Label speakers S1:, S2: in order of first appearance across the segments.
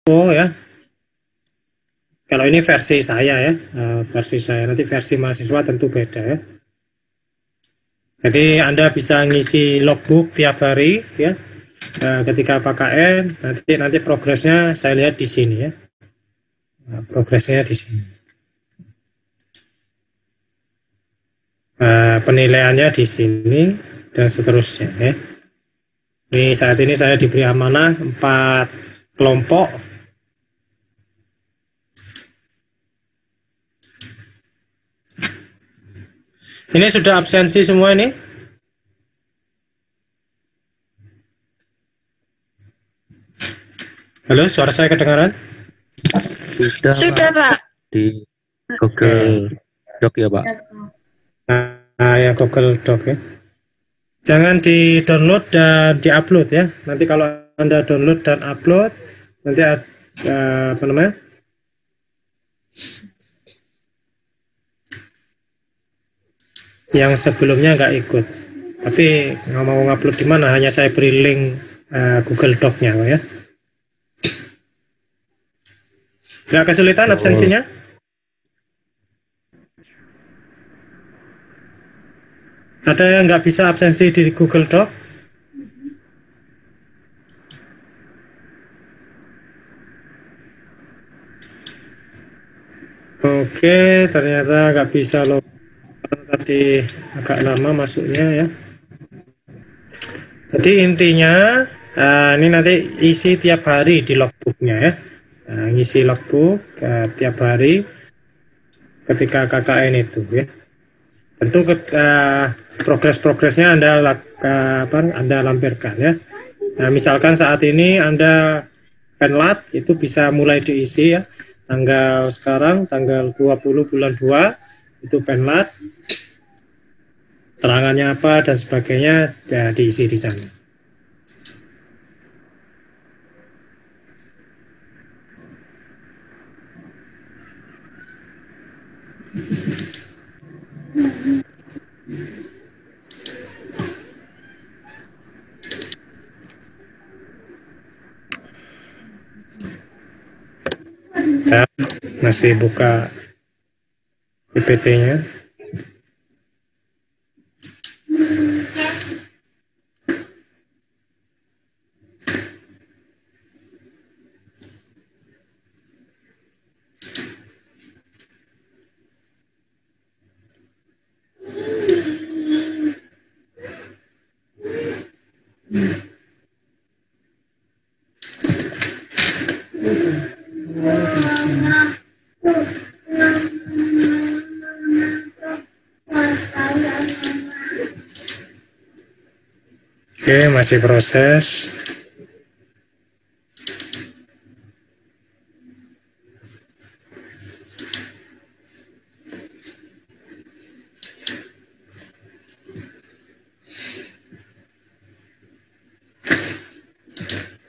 S1: Oh ya, kalau ini versi saya ya, versi saya. Nanti versi mahasiswa tentu beda ya. Jadi Anda bisa ngisi logbook tiap hari ya. Ketika KKN, nanti progresnya saya lihat di sini ya. Progresnya di sini. Penilaiannya di sini dan seterusnya ya. Ini saat ini saya diberi amanah 4 kelompok. Ini sudah absensi semua ini? Halo, suara saya kedengaran?
S2: Sudah Pak.
S3: Di Google Doc ya Pak.
S1: Nah, ya Google Doc ya. Jangan di-download dan di-upload ya. Nanti kalau Anda download dan upload, nanti apa namanya? Yang sebelumnya nggak ikut. Tapi nggak mau ngupload di mana, hanya saya beri link Google Doc-nya ya. Nggak kesulitan absensinya? Ada yang nggak bisa absensi di Google Doc? Oke, ternyata nggak bisa loh. Tadi agak lama masuknya ya. Jadi intinya ini nanti isi tiap hari di logbooknya ya. Ngisi logbook tiap hari ketika KKN itu ya. Tentu progresnya Anda lampirkan ya. Nah, misalkan saat ini Anda penlat itu bisa mulai diisi ya. Tanggal 20 bulan 2 itu penlat. Terangannya apa dan sebagainya ya, diisi di sana. Ya, masih buka PPT-nya. Oke, masih proses.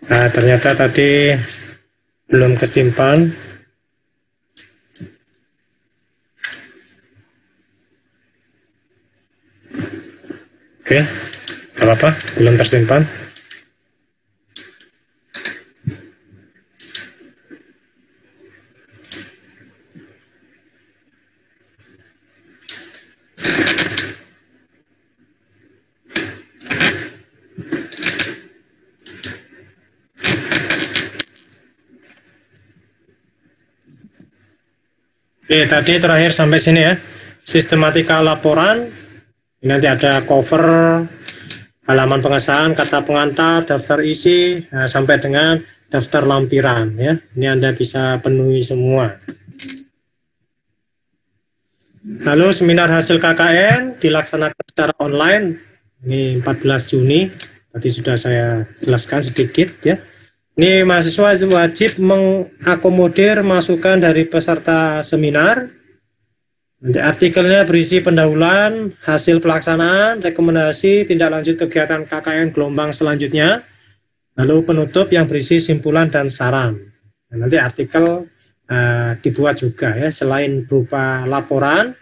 S1: Nah, ternyata tadi belum kesimpan. Oke, gak apa-apa, belum tersimpan. Oke, tadi terakhir sampai sini ya. Sistematika laporan. Ini nanti ada cover, halaman pengesahan, kata pengantar, daftar isi, sampai dengan daftar lampiran ya. Ini Anda bisa penuhi semua. Lalu seminar hasil KKN dilaksanakan secara online. Ini 14 Juni. Tadi sudah saya jelaskan sedikit ya. Ini mahasiswa wajib mengakomodir masukan dari peserta seminar. Nanti artikelnya berisi pendahuluan, hasil pelaksanaan, rekomendasi, tindak lanjut kegiatan KKN gelombang selanjutnya, lalu penutup yang berisi simpulan dan saran. Nah, nanti artikel dibuat juga ya, selain berupa laporan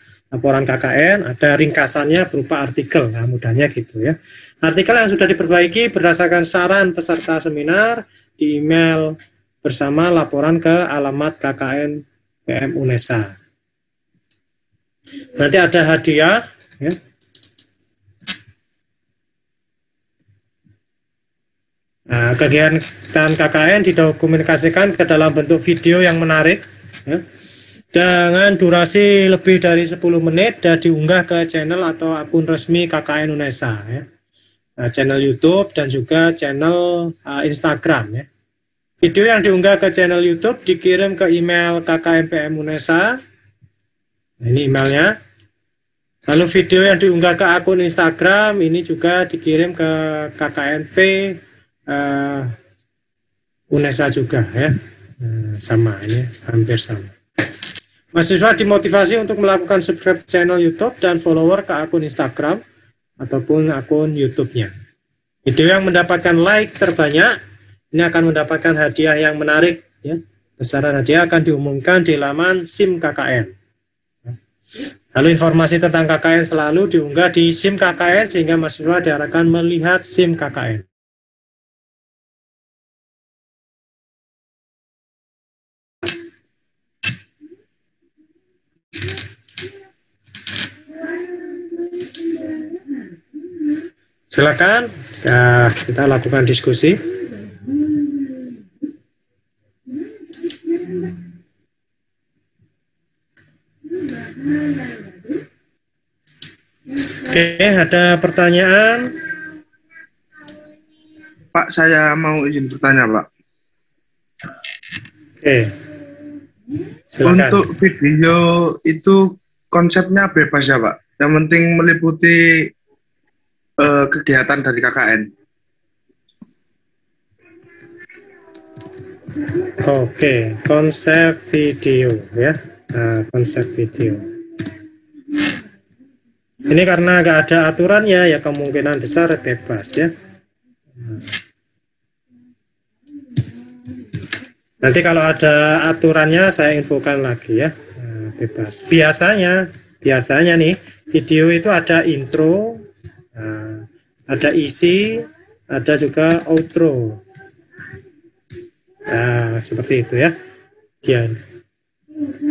S1: KKN, ada ringkasannya berupa artikel. Nah, mudahnya gitu ya. Artikel yang sudah diperbaiki berdasarkan saran peserta seminar di email bersama laporan ke alamat KKN PM UNESA. Nanti ada hadiah, ya. Nah, kegiatan KKN didokumentasikan ke dalam bentuk video yang menarik, ya, dengan durasi lebih dari 10 menit dan diunggah ke channel atau akun resmi KKN UNESA, ya. Nah, channel YouTube dan juga channel Instagram, ya. Video yang diunggah ke channel YouTube dikirim ke email KKN PM UNESA. Nah, ini emailnya. Lalu video yang diunggah ke akun Instagram ini juga dikirim ke KKNP UNESA juga, ya. Sama, ini hampir sama. Mahasiswa dimotivasi untuk melakukan subscribe channel YouTube dan follower ke akun Instagram ataupun akun YouTube-nya. Video yang mendapatkan like terbanyak ini akan mendapatkan hadiah yang menarik, ya. Besaran hadiah akan diumumkan di laman SIM KKN. Lalu informasi tentang KKN selalu diunggah di SIM KKN sehingga mahasiswa diarahkan melihat SIM KKN. Silakan, ya, kita lakukan diskusi. Oke, ada pertanyaan?
S4: Pak, saya mau izin bertanya, Pak.
S1: Oke, silakan.
S4: Untuk video itu konsepnya bebas ya, Pak? Yang penting meliputi kegiatan dari KKN.
S1: Oke, konsep video, ya. Nah, konsep video. Ini karena nggak ada aturannya, ya kemungkinan besar bebas, ya. Nanti kalau ada aturannya saya infokan lagi, ya. Nah, bebas. Biasanya nih video itu ada intro, ada isi, ada juga outro. Nah, seperti itu, ya.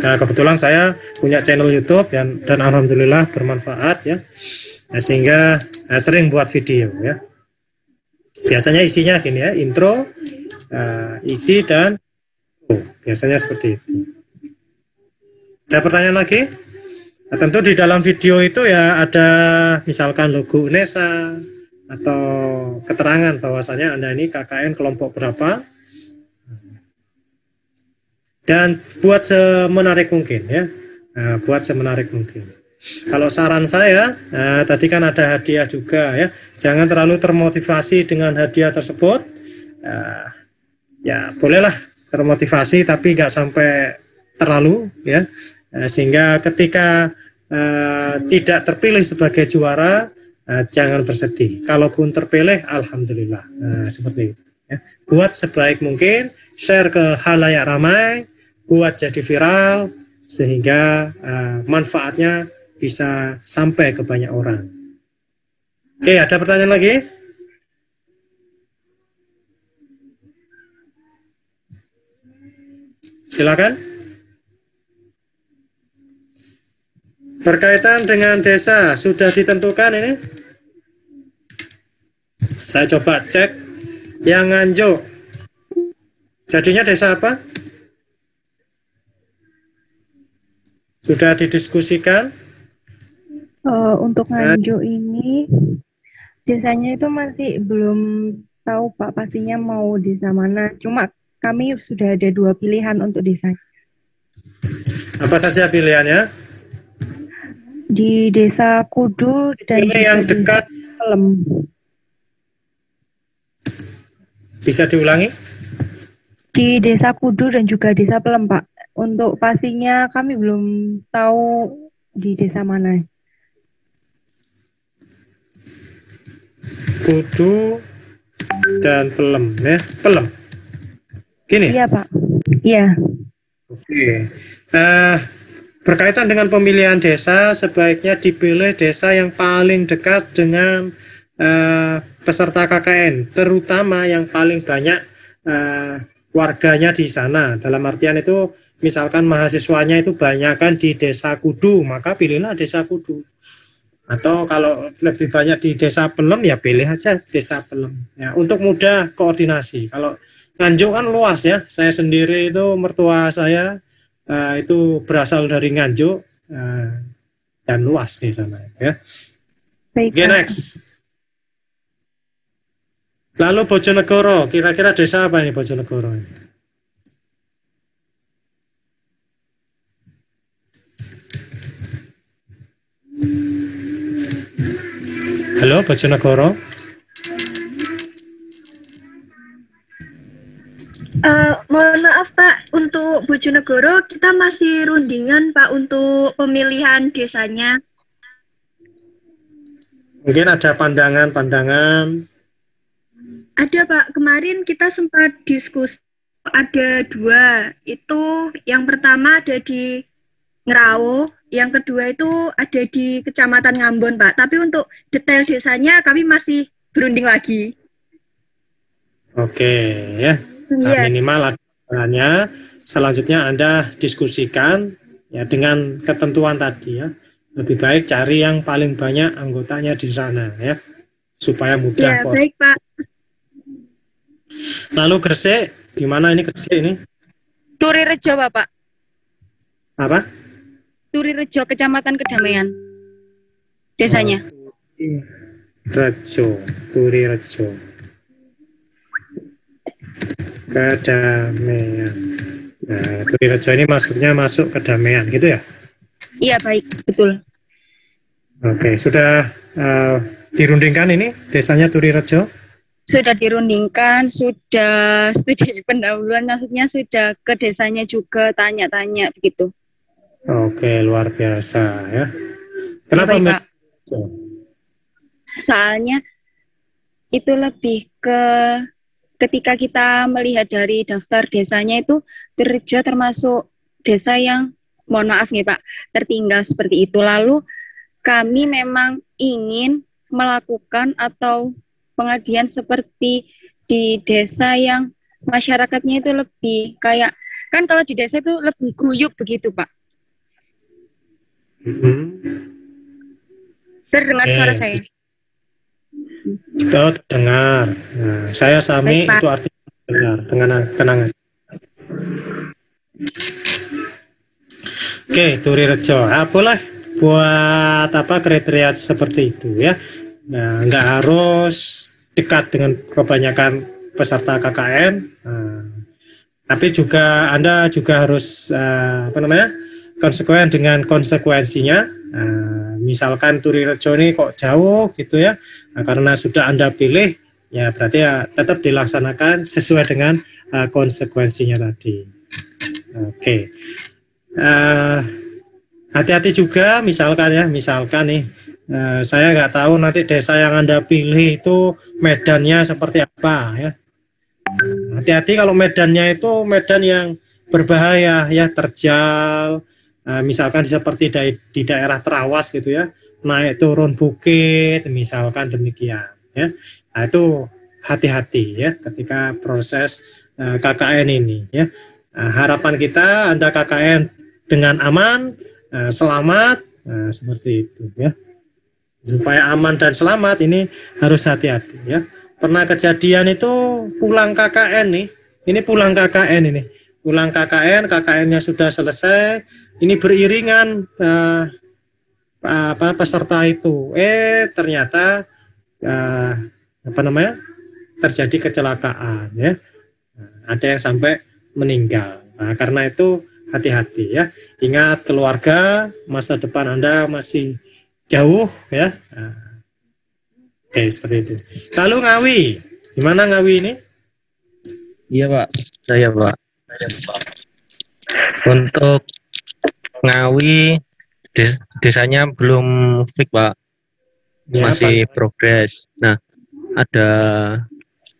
S1: Nah, kebetulan saya punya channel YouTube dan alhamdulillah bermanfaat, ya. Nah, sehingga sering buat video, ya. Biasanya isinya gini, ya, intro, isi dan biasanya seperti itu. Ada pertanyaan lagi? Nah, tentu di dalam video itu ya ada misalkan logo UNESA atau keterangan bahwasanya Anda ini KKN kelompok berapa. Dan buat semenarik mungkin, ya. Nah, buat semenarik mungkin. Kalau saran saya, tadi kan ada hadiah juga, ya. Jangan terlalu termotivasi dengan hadiah tersebut. Ya bolehlah termotivasi, tapi nggak sampai terlalu, ya. Sehingga ketika tidak terpilih sebagai juara, jangan bersedih. Kalaupun terpilih, alhamdulillah. Seperti itu, ya. Buat sebaik mungkin, share ke halayak ramai, buat jadi viral sehingga manfaatnya bisa sampai ke banyak orang. Oke, ada pertanyaan lagi? Silakan. Berkaitan dengan desa, sudah ditentukan ini? Saya coba cek yang Nganjuk. Jadinya desa apa? Sudah didiskusikan?
S2: Untuk Nganjuk ini, desanya itu masih belum tahu Pak pastinya mau desa mana. Cuma kami sudah ada 2 pilihan untuk desa.
S1: Apa saja pilihannya?
S2: Di Desa Kudu dan
S1: ini yang dekat
S2: Pelem.
S1: Bisa diulangi?
S2: Di Desa Kudu dan juga Desa Pelem, Pak. Untuk pastinya kami belum tahu di desa mana.
S1: Kudu dan Pelem, ya. Pelem. Gini?
S2: Iya, Pak. Iya.
S1: Oke. Berkaitan dengan pemilihan desa, sebaiknya dipilih desa yang paling dekat dengan peserta KKN, terutama yang paling banyak warganya di sana. Dalam artian itu misalkan mahasiswanya itu banyak kan di Desa Kudu, maka pilihlah Desa Kudu. Atau kalau lebih banyak di Desa Pelem, ya pilih aja Desa Pelem. Ya, untuk mudah koordinasi. Kalau Nganjuk kan luas ya. Saya sendiri itu mertua saya itu berasal dari Nganjuk dan luas di sana. Ya.
S2: Baik,
S1: Oke, next. Lalu Bojonegoro, kira-kira desa apa ini Bojonegoro? Halo Bojonegoro.
S5: Mohon maaf Pak, untuk Bojonegoro kita masih rundingan Pak untuk pemilihan desanya.
S1: Mungkin ada pandangan-pandangan.
S5: Ada Pak, kemarin kita sempat diskusi, ada 2. Itu yang pertama ada di Ngerawo, yang kedua itu ada di Kecamatan Ngambon Pak. Tapi untuk detail desanya kami masih berunding lagi.
S1: Oke ya. Nah, minimal adanya. Selanjutnya Anda diskusikan ya dengan ketentuan tadi ya. Lebih baik cari yang paling banyak anggotanya di sana ya, supaya mudah.
S5: Ya, baik Pak.
S1: Lalu Gresik, di mana ini Gresik ini?
S6: Turirejo Bapak.
S1: Apa?
S6: Turirejo, Kecamatan Kedamaian. Desanya.
S1: Turirejo. Kedamaian. Nah, Turirejo ini masuk kedamaian gitu ya?
S6: Iya, baik, betul.
S1: Oke, sudah dirundingkan ini desanya Turirejo?
S6: Sudah dirundingkan, sudah studi pendahuluan, maksudnya sudah ke desanya juga tanya-tanya begitu.
S1: Oke, luar biasa ya. Kenapa
S6: Baik, Pak? Soalnya itu lebih ke ketika kita melihat dari daftar desanya itu Turirejo termasuk desa yang, mohon maaf nih Pak, tertinggal seperti itu. Lalu kami memang ingin melakukan atau pengabdian seperti di desa yang masyarakatnya itu lebih kayak, kan kalau di desa itu lebih guyup begitu Pak. Terdengar suara saya?
S1: Itu terdengar. Nah, saya Sami. Baik, itu artinya terdengar. Tenang. Oke, Turirejo. Boleh buat apa kriteria seperti itu ya. Nah, nggak harus dekat dengan kebanyakan peserta KKN, tapi juga Anda juga harus konsekuen dengan konsekuensinya. Misalkan Turirejo ini kok jauh gitu ya, karena sudah Anda pilih, ya berarti ya tetap dilaksanakan sesuai dengan konsekuensinya tadi. Oke. Hati-hati juga misalkan nih. Saya nggak tahu nanti desa yang Anda pilih itu medannya seperti apa ya. Hati-hati kalau medannya itu medan yang berbahaya ya, terjal, misalkan seperti di daerah terawas gitu ya, naik turun bukit misalkan demikian ya. Nah, itu hati-hati ya ketika proses KKN ini ya. Harapan kita Anda KKN dengan aman, selamat, seperti itu ya. Supaya aman dan selamat ini harus hati-hati ya. Pernah kejadian itu pulang KKN nih. Ini pulang KKN ini. Pulang KKN-nya sudah selesai. Ini beriringan peserta itu. Ternyata terjadi kecelakaan ya. Ada yang sampai meninggal. Nah, karena itu hati-hati ya. Ingat keluarga, masa depan Anda masih jauh ya. Oke, seperti itu. Lalu Ngawi, gimana Ngawi ini?
S3: Iya Pak, saya Pak. Untuk Ngawi desanya belum fix Pak, masih progres. Nah,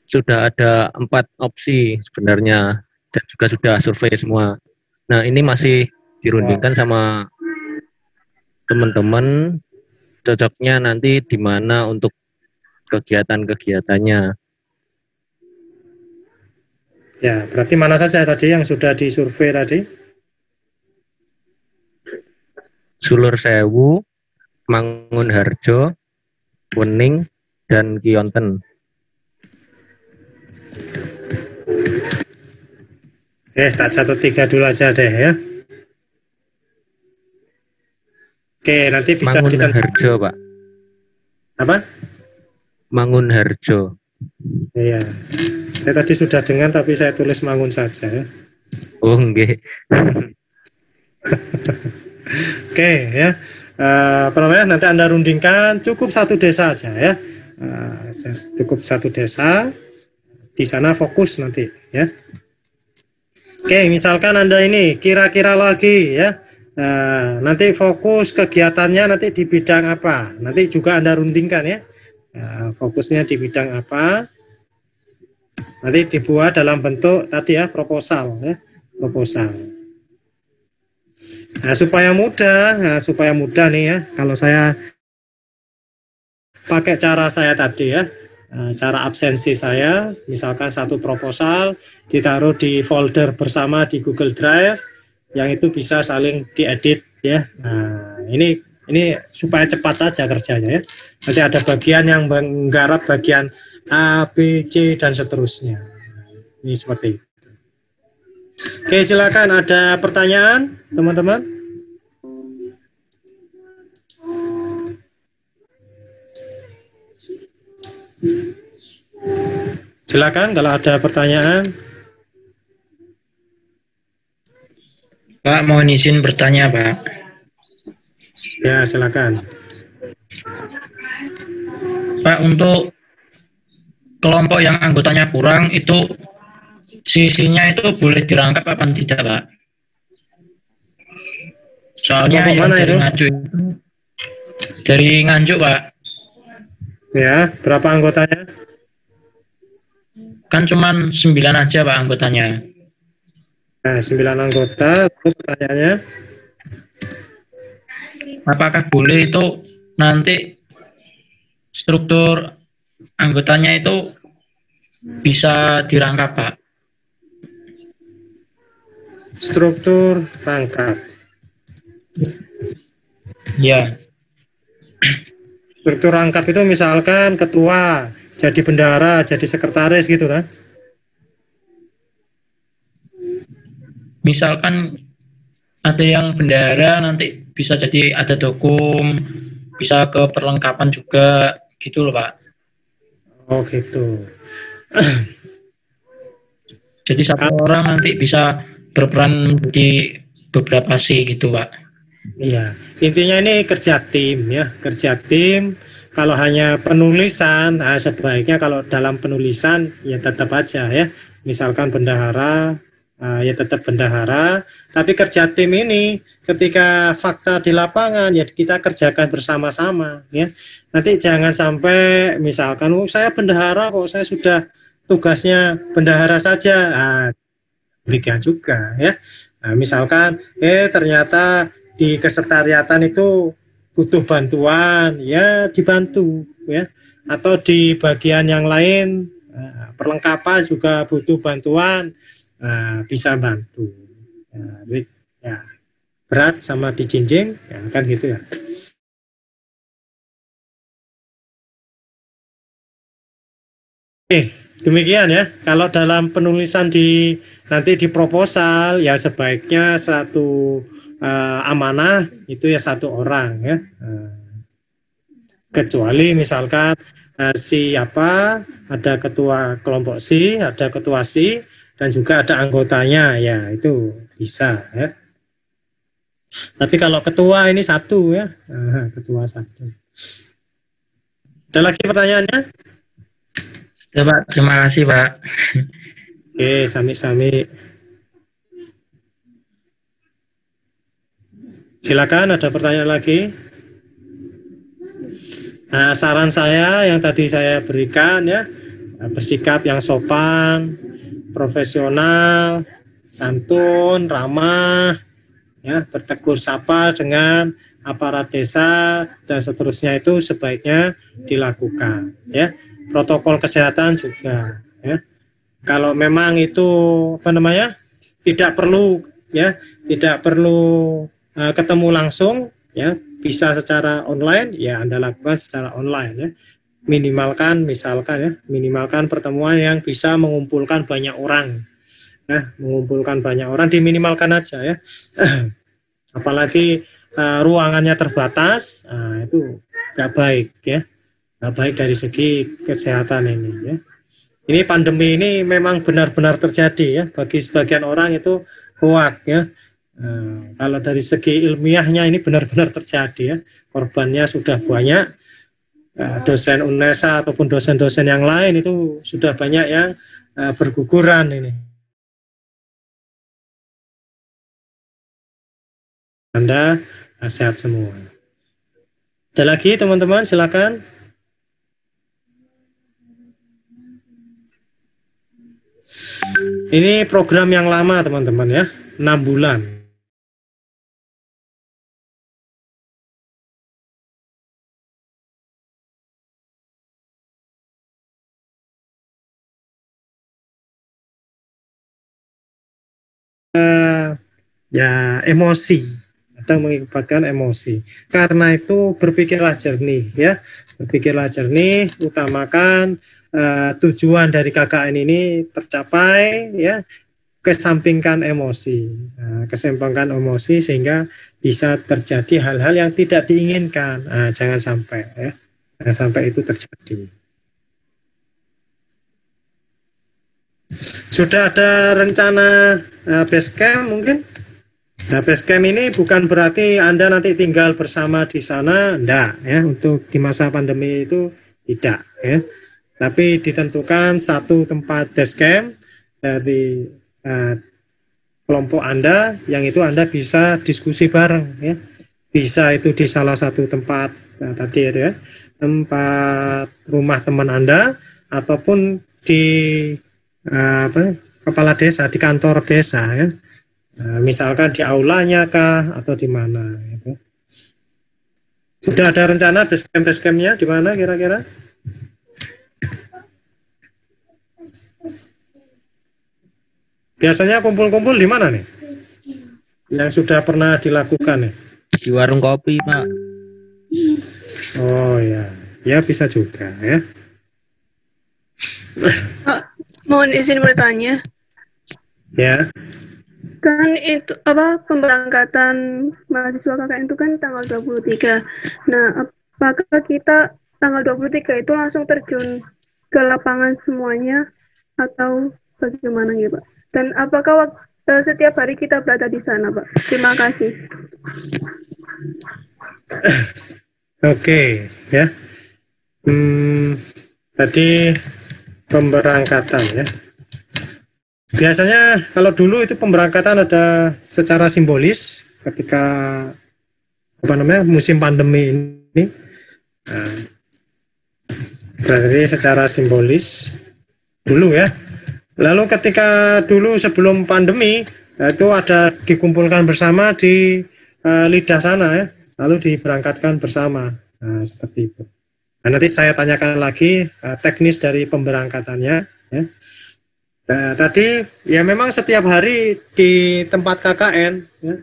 S3: sudah ada 4 opsi sebenarnya dan juga sudah survei semua. Nah, ini masih dirundingkan sama teman-teman, cocoknya nanti di mana untuk kegiatan-kegiatannya.
S1: Ya, berarti mana saja tadi yang sudah disurvei tadi?
S3: Sulur Sewu, Mangunharjo, Wening, dan Kionten.
S1: Tak catat 3 dulu aja deh ya. Oke, nanti bisa
S3: Mangunharjo, Pak.
S1: Apa?
S3: Mangunharjo.
S1: Iya. Saya tadi sudah dengar tapi saya tulis Mangun saja ya.
S3: Oh, nggih.
S1: Oke ya. Apa namanya? Nanti Anda rundingkan cukup 1 desa aja ya. Cukup 1 desa. Di sana fokus nanti ya. Oke, misalkan Anda ini kira-kira lagi ya. Nanti fokus kegiatannya nanti di bidang apa? Nanti juga Anda rundingkan ya. Fokusnya di bidang apa? Nanti dibuat dalam bentuk tadi ya, proposal ya, proposal. Nah, supaya mudah nih ya, kalau saya pakai cara saya tadi ya, cara absensi saya, misalkan 1 proposal ditaruh di folder bersama di Google Drive, yang itu bisa saling diedit ya. Nah, ini supaya cepat aja kerjanya ya. Nanti ada bagian yang menggarap bagian A, B, C, dan seterusnya. Ini seperti itu. Oke, silakan ada pertanyaan, teman-teman? Silakan kalau ada pertanyaan.
S7: Pak, mohon izin bertanya, Pak.
S1: Ya, silakan.
S7: Pak, untuk kelompok yang anggotanya kurang itu sisinya itu boleh dirangkap apa tidak, Pak? Soalnya
S1: kelompok
S7: yang
S1: mana
S7: dari
S1: itu?
S7: Nganjuk dari Nganjuk, Pak.
S1: Ya, berapa anggotanya?
S7: Kan cuman 9 aja, Pak, anggotanya.
S1: Nah, 9 anggota. Lalu pertanyaannya?
S7: Apakah boleh itu nanti struktur anggotanya itu bisa dirangkap, Pak?
S1: Struktur rangkap.
S7: Ya.
S1: Struktur rangkap itu misalkan ketua, jadi bendahara, jadi sekretaris gitu kan?
S7: Misalkan ada yang bendahara nanti bisa jadi ada dokum, bisa ke perlengkapan juga gitu loh, Pak.
S1: Oh gitu.
S7: Jadi satu orang nanti bisa berperan di beberapa sih gitu, Pak.
S1: Iya, intinya ini kerja tim ya, kerja tim. Kalau hanya penulisan, sebaiknya kalau dalam penulisan ya tetap aja ya. Misalkan bendahara, ya tetap bendahara. Tapi kerja tim ini ketika fakta di lapangan ya kita kerjakan bersama-sama ya. Nanti jangan sampai misalkan saya bendahara kok saya sudah tugasnya bendahara saja. Demikian juga ya. Nah, misalkan ternyata di kesekretariatan itu butuh bantuan, ya dibantu ya. Atau di bagian yang lain perlengkapan juga butuh bantuan, bisa bantu. Ya, berat sama dijinjing, ya kan gitu ya. Demikian ya. Kalau dalam penulisan nanti di proposal ya sebaiknya satu amanah itu ya 1 orang ya. Kecuali misalkan siapa ada ketua kelompok C, ada ketua C dan juga ada anggotanya ya itu bisa ya. Tapi kalau ketua ini 1 ya, ketua 1. Ada lagi pertanyaannya?
S7: Ya, Pak, terima kasih, Pak.
S1: Oke, sami-sami. Silakan, ada pertanyaan lagi? Nah, saran saya yang tadi saya berikan ya, bersikap yang sopan, profesional, santun, ramah, ya, bertegur sapa dengan aparat desa dan seterusnya itu sebaiknya dilakukan ya. Protokol kesehatan juga ya. Kalau memang itu tidak perlu ya, tidak perlu ketemu langsung ya, bisa secara online ya Anda lakukan secara online ya. Minimalkan pertemuan yang bisa mengumpulkan banyak orang. Mengumpulkan banyak orang diminimalkan aja ya. Apalagi ruangannya terbatas, itu nggak baik ya, nggak baik dari segi kesehatan ini ya. Ini pandemi ini memang benar-benar terjadi ya, bagi sebagian orang itu hoak ya. Kalau dari segi ilmiahnya ini benar-benar terjadi ya, korbannya sudah banyak. Dosen UNESA ataupun dosen-dosen yang lain itu sudah banyak yang berguguran ini. Anda sehat semua. Ada lagi teman-teman, silakan. Ini program yang lama teman-teman ya, 6 bulan. Ya emosi, kadang mengakibatkan emosi. Karena itu berpikirlah jernih ya, berpikirlah jernih, utamakan tujuan dari KKN ini tercapai ya, kesampingkan emosi, kesampingkan emosi sehingga bisa terjadi hal-hal yang tidak diinginkan. Jangan sampai ya, jangan sampai itu terjadi. Sudah ada rencana base camp mungkin? Nah, base camp ini bukan berarti Anda nanti tinggal bersama di sana, enggak ya, untuk di masa pandemi itu tidak ya. Tapi ditentukan satu tempat base camp dari kelompok Anda, yang itu Anda bisa diskusi bareng ya. Bisa itu di salah satu tempat tadi ya, tempat rumah teman Anda, ataupun di kepala desa, di kantor desa ya. Misalkan di aulanya kah atau di mana gitu. Sudah ada rencana base campnya di mana kira-kira? Biasanya kumpul-kumpul di mana nih? Yang sudah pernah dilakukan nih?
S3: Di warung kopi, Pak.
S1: Oh ya, ya bisa juga ya.
S8: Mohon izin bertanya.
S1: Ya.
S8: Kan itu pemberangkatan mahasiswa KKN itu kan tanggal 23. Nah, apakah kita tanggal 23 itu langsung terjun ke lapangan semuanya atau bagaimana ya, Pak? Dan apakah setiap hari kita berada di sana, Pak? Terima kasih.
S1: Oke, ya. Tadi pemberangkatan ya. Biasanya kalau dulu itu pemberangkatan ada secara simbolis ketika musim pandemi ini. Berarti secara simbolis dulu ya. Lalu ketika dulu sebelum pandemi itu ada dikumpulkan bersama di lidah sana ya, lalu diberangkatkan bersama. Seperti itu. Nah, nanti saya tanyakan lagi teknis dari pemberangkatannya ya. Tadi ya memang setiap hari di tempat KKN ya,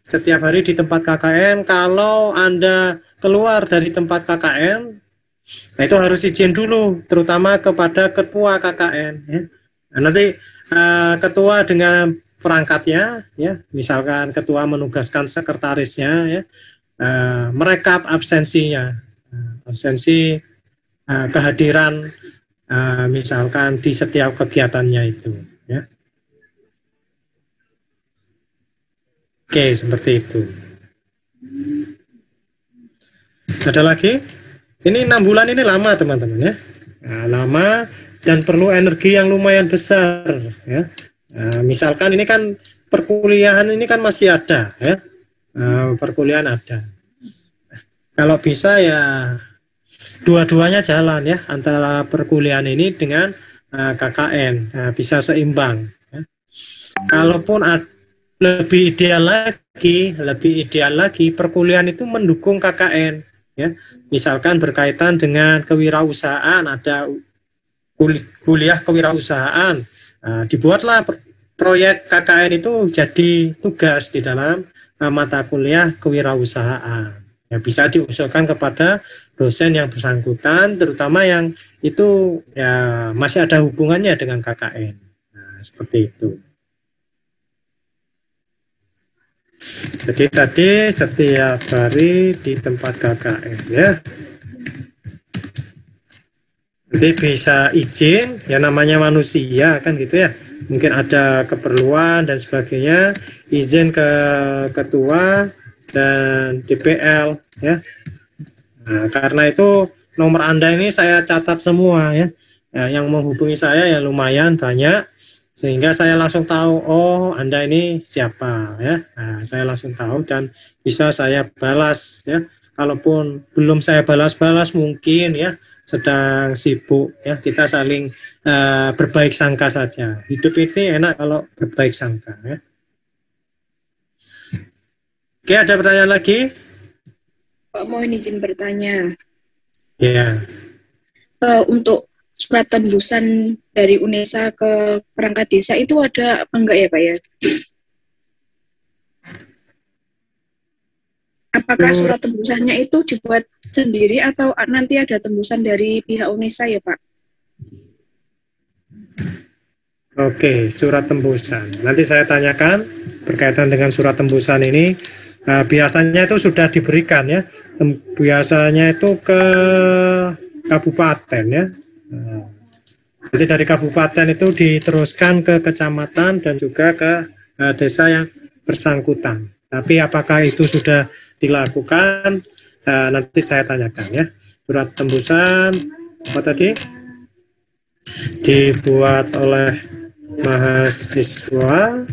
S1: setiap hari di tempat KKN, kalau Anda keluar dari tempat KKN, nah itu harus izin dulu, terutama kepada ketua KKN ya. Nah, nanti ketua dengan perangkatnya ya, misalkan ketua menugaskan sekretarisnya ya, merekap absensinya, absensi kehadiran misalkan di setiap kegiatannya itu ya. Oke, seperti itu. Ada lagi? Ini 6 bulan ini lama teman-teman ya. Lama dan perlu energi yang lumayan besar ya. Misalkan ini kan perkuliahan ini kan masih ada ya. Perkuliahan ada. Kalau bisa ya dua-duanya jalan ya, antara perkuliahan ini dengan KKN, bisa seimbang ya. Kalaupun lebih ideal lagi perkuliahan itu mendukung KKN ya. Misalkan berkaitan dengan kewirausahaan, ada kuliah kewirausahaan dibuatlah proyek KKN itu jadi tugas di dalam mata kuliah kewirausahaan. Ya, bisa diusulkan kepada dosen yang bersangkutan, terutama yang itu ya masih ada hubungannya dengan KKN. Nah, seperti itu. Jadi tadi setiap hari di tempat KKN ya. Nanti bisa izin, ya namanya manusia kan gitu ya. Mungkin ada keperluan dan sebagainya, izin ke ketua dan DPL ya. Nah, karena itu nomor Anda ini saya catat semua ya. Yang menghubungi saya ya lumayan banyak, sehingga saya langsung tahu, oh Anda ini siapa ya. Nah, saya langsung tahu dan bisa saya balas ya. Kalaupun belum saya balas-balas mungkin ya sedang sibuk ya, kita saling berbaik sangka saja. Hidup ini enak kalau berbaik sangka ya. Oke, ada pertanyaan lagi?
S9: Pak, mohon izin bertanya.
S1: Ya.
S9: Untuk surat tembusan dari UNESA ke perangkat desa itu ada apa enggak ya Pak ya? Apakah surat tembusannya itu dibuat sendiri atau nanti ada tembusan dari pihak UNESA ya Pak?
S1: Oke, surat tembusan. Nanti saya tanyakan berkaitan dengan surat tembusan ini. Biasanya itu sudah diberikan ya. Biasanya itu ke kabupaten ya. Jadi dari kabupaten itu diteruskan ke kecamatan dan juga ke desa yang bersangkutan. Tapi apakah itu sudah dilakukan? Nanti saya tanyakan ya. Surat tembusan apa tadi? Dibuat oleh mahasiswa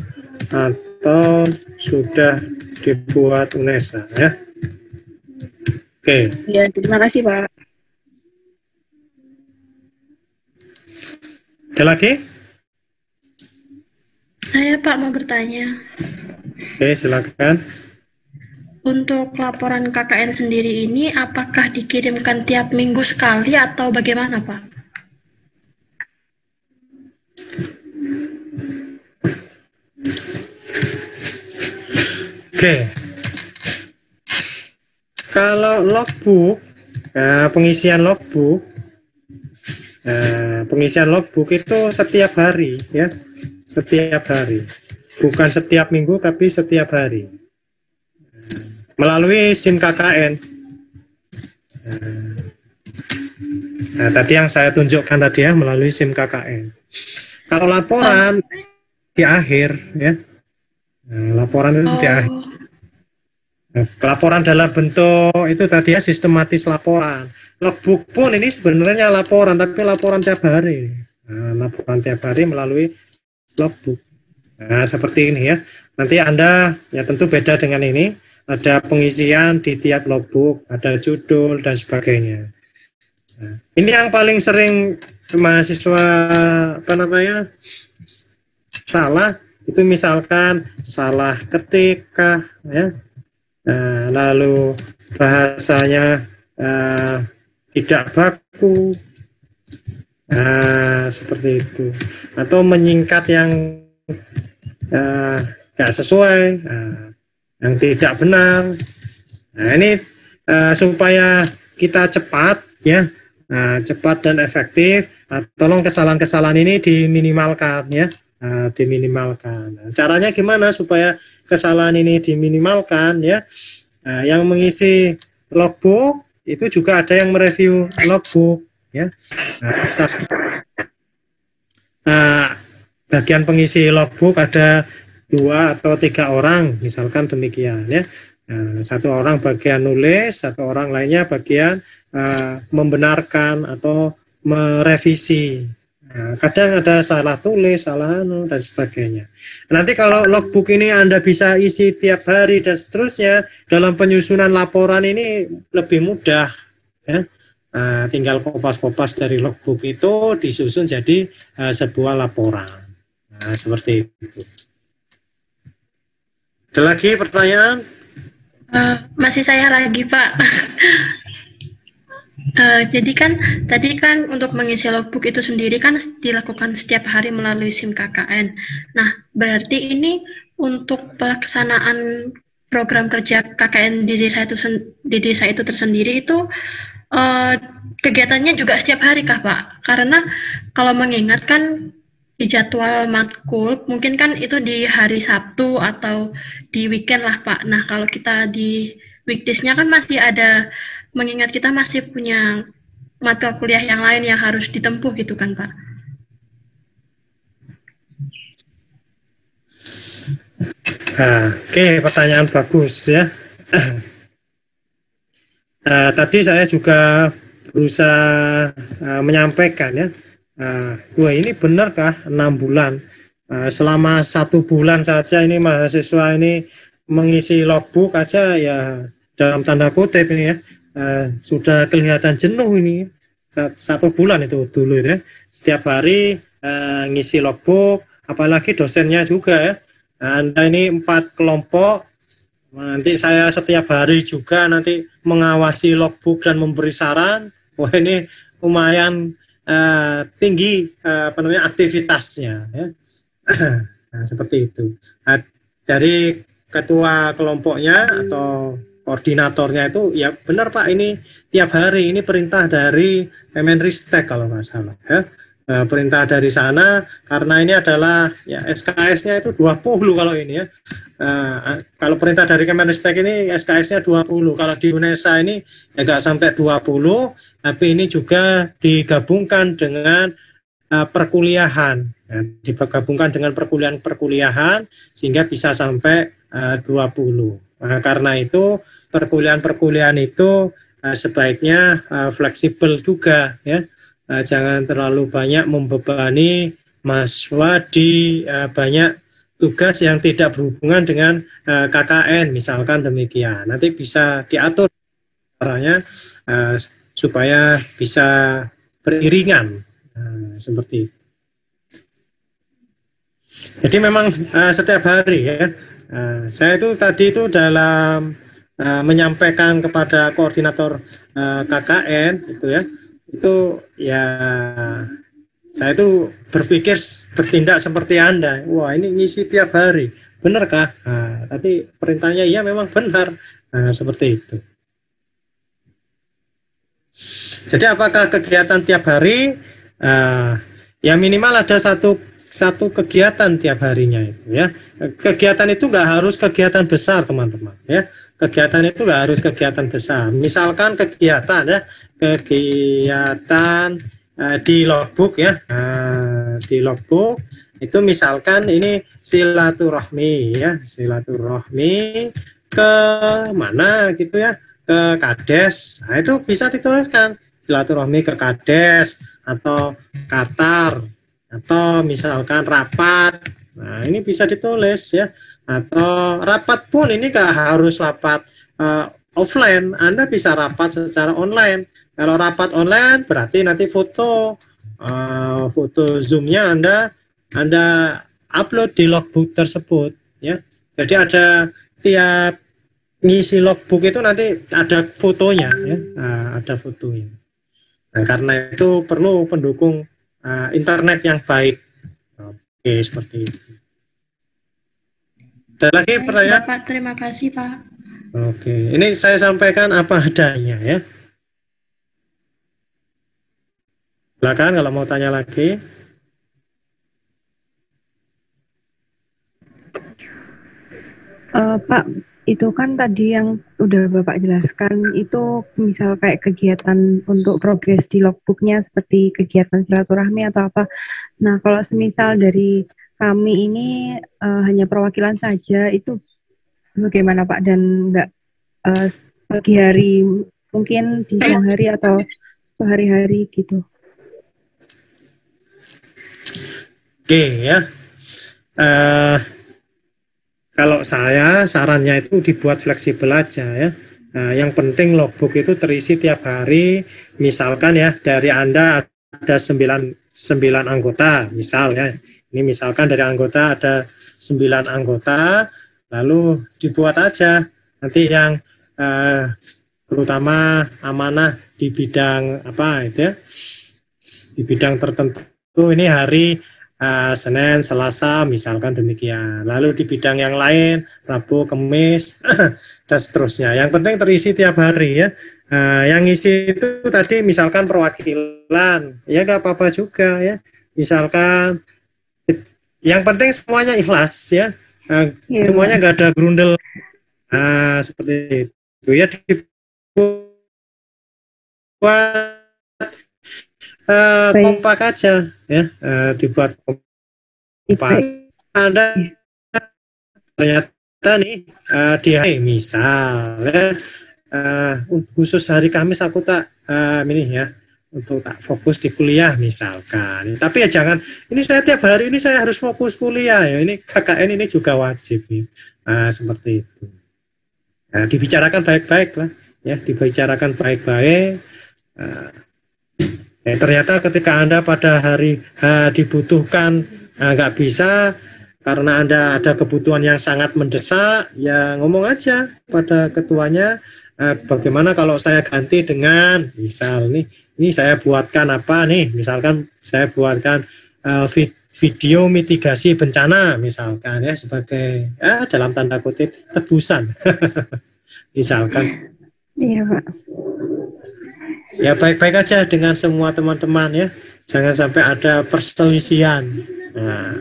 S1: atau sudah dibuat UNESA ya. Oke.
S9: Ya, terima kasih Pak.
S1: Ada lagi?
S10: Saya Pak mau bertanya.
S1: Oke, silakan.
S10: Untuk laporan KKN sendiri ini apakah dikirimkan tiap minggu sekali atau bagaimana Pak?
S1: Oke. Kalau logbook, pengisian logbook itu setiap hari ya, setiap hari, bukan setiap minggu tapi setiap hari melalui SIM KKN. Nah, tadi yang saya tunjukkan tadi ya, melalui SIM KKN. Kalau laporan di akhir ya, laporan itu di akhir. Laporan dalam bentuk itu tadi ya, sistematis laporan. Logbook pun ini sebenarnya laporan, tapi laporan tiap hari. Laporan tiap hari melalui logbook. Nah, seperti ini ya. Nanti Anda ya tentu beda dengan ini. Ada pengisian di tiap logbook, ada judul dan sebagainya. Nah, ini yang paling sering mahasiswa salah itu misalkan salah ketik kah ya. Lalu bahasanya tidak baku, seperti itu, atau menyingkat yang nggak sesuai, yang tidak benar. Nah, ini supaya kita cepat ya, cepat dan efektif. Tolong kesalahan-kesalahan ini diminimalkan ya, diminimalkan. Caranya gimana supaya kesalahan ini diminimalkan ya? Yang mengisi logbook itu juga ada yang mereview logbook ya. Bagian pengisi logbook ada 2 atau 3 orang, misalkan demikian ya. Satu orang bagian nulis, satu orang lainnya bagian membenarkan atau merevisi. Kadang ada salah tulis, salah dan sebagainya. Nanti kalau logbook ini Anda bisa isi tiap hari dan seterusnya, dalam penyusunan laporan ini lebih mudah ya. Tinggal kopas-kopas dari logbook itu disusun jadi sebuah laporan. Seperti itu. Ada lagi pertanyaan?
S10: Masih saya lagi Pak. Jadi kan tadi kan untuk mengisi logbook itu sendiri kan dilakukan setiap hari melalui SIM KKN. Nah, berarti ini untuk pelaksanaan program kerja KKN di desa itu tersendiri itu kegiatannya juga setiap hari kah Pak? Karena kalau mengingat kan di jadwal matkul mungkin kan itu di hari Sabtu atau di weekend lah Pak. Nah, kalau kita di weekdays-nya kan masih ada, mengingat kita masih punya mata kuliah yang lain yang harus ditempuh gitu kan Pak.
S1: Oke, pertanyaan bagus ya. Tadi saya juga berusaha menyampaikan ya. Wah ini benarkah 6 bulan? Selama 1 bulan saja ini mahasiswa ini mengisi logbook aja ya dalam tanda kutip ini ya. Sudah kelihatan jenuh ini 1 bulan itu dulu ya, setiap hari ngisi logbook, apalagi dosennya juga ya. Anda ini 4 kelompok, nanti saya setiap hari juga nanti mengawasi logbook dan memberi saran. Wah ini lumayan tinggi aktivitasnya ya. Nah, seperti itu. Nah, dari ketua kelompoknya atau koordinatornya itu ya benar Pak, ini tiap hari ini perintah dari Kemenristek kalau nggak salah ya. Perintah dari sana karena ini adalah ya SKS-nya itu 20 kalau ini ya. Kalau perintah dari Kemenristek ini SKS-nya 20. Kalau di UNESA ini ya nggak sampai 20, tapi ini juga digabungkan dengan perkuliahan. Ya, digabungkan dengan perkuliahan sehingga bisa sampai 20. Nah, karena itu perkuliahan itu sebaiknya fleksibel juga ya. Jangan terlalu banyak membebani mahasiswa di banyak tugas yang tidak berhubungan dengan KKN misalkan demikian. Nanti bisa diatur caranya supaya bisa beriringan seperti itu. Jadi memang setiap hari ya. Saya itu tadi itu dalam menyampaikan kepada koordinator KKN itu ya, itu ya saya itu berpikir bertindak seperti Anda. Wah ini ngisi tiap hari, benarkah? Tapi perintahnya iya memang benar. Seperti itu. Jadi apakah kegiatan tiap hari? Ya minimal ada satu kegiatan tiap harinya itu ya. Kegiatan itu nggak harus kegiatan besar teman-teman ya. Kegiatan itu nggak harus kegiatan besar. Misalkan kegiatan ya, kegiatan di logbook ya. Di logbook itu misalkan ini silaturahmi ya, silaturahmi ke mana gitu ya, ke Kades. Nah, itu bisa dituliskan silaturahmi ke Kades atau Qatar atau misalkan rapat. Nah, ini bisa ditulis ya. Atau rapat pun ini gak harus rapat offline, Anda bisa rapat secara online. Kalau rapat online berarti nanti foto Zoom-nya Anda upload di logbook tersebut ya. Jadi ada tiap ngisi logbook itu nanti ada fotonya ya. Ada fotonya. Nah, karena itu perlu pendukung internet yang baik. Oke, seperti itu. Ada lagi pertanyaan?
S10: Bapak, terima kasih Pak.
S1: Oke, ini saya sampaikan apa adanya ya. Silakan kalau mau tanya lagi.
S2: Pak, itu kan tadi yang udah Bapak jelaskan itu misal kayak kegiatan untuk progres di logbooknya seperti kegiatan silaturahmi atau apa. Nah, kalau semisal dari kami ini hanya perwakilan saja, itu bagaimana Pak? Dan nggak pagi hari, mungkin di siang hari atau sehari-hari gitu.
S1: Oke ya. Kalau saya sarannya itu dibuat fleksibel aja ya. Yang penting logbook itu terisi tiap hari. Misalkan ya dari Anda ada 9 anggota misal ya. Ini misalkan dari anggota ada 9 anggota, lalu dibuat aja nanti yang terutama amanah di bidang apa itu ya, di bidang tertentu. Ini hari Senin, Selasa, misalkan demikian. Lalu di bidang yang lain, Rabu, Kamis, dan seterusnya. Yang penting terisi tiap hari ya. Yang isi itu tadi misalkan perwakilan, ya nggak apa-apa juga ya. Misalkan, yang penting semuanya ikhlas ya. Semuanya nggak ada grundel. Seperti itu ya. Dibuat kompak aja ya, dibuat kompak. Anda ternyata nih di hari misal ya, khusus hari Kamis aku tak ini ya, untuk tak fokus di kuliah misalkan. Tapi ya jangan, ini saya tiap hari ini saya harus fokus kuliah ya, ini KKN ini juga wajib nih. Seperti itu. Dibicarakan baik-baik lah ya, dibicarakan baik-baik. Ternyata ketika Anda pada hari dibutuhkan nggak bisa karena Anda ada kebutuhan yang sangat mendesak, ya ngomong aja pada ketuanya, bagaimana kalau saya ganti dengan misal nih, ini saya buatkan apa nih, misalkan saya buatkan video mitigasi bencana misalkan ya, sebagai dalam tanda kutip tebusan misalkan.
S2: Iya Pak.
S1: Ya baik-baik aja dengan semua teman-teman ya, jangan sampai ada perselisihan. Nah,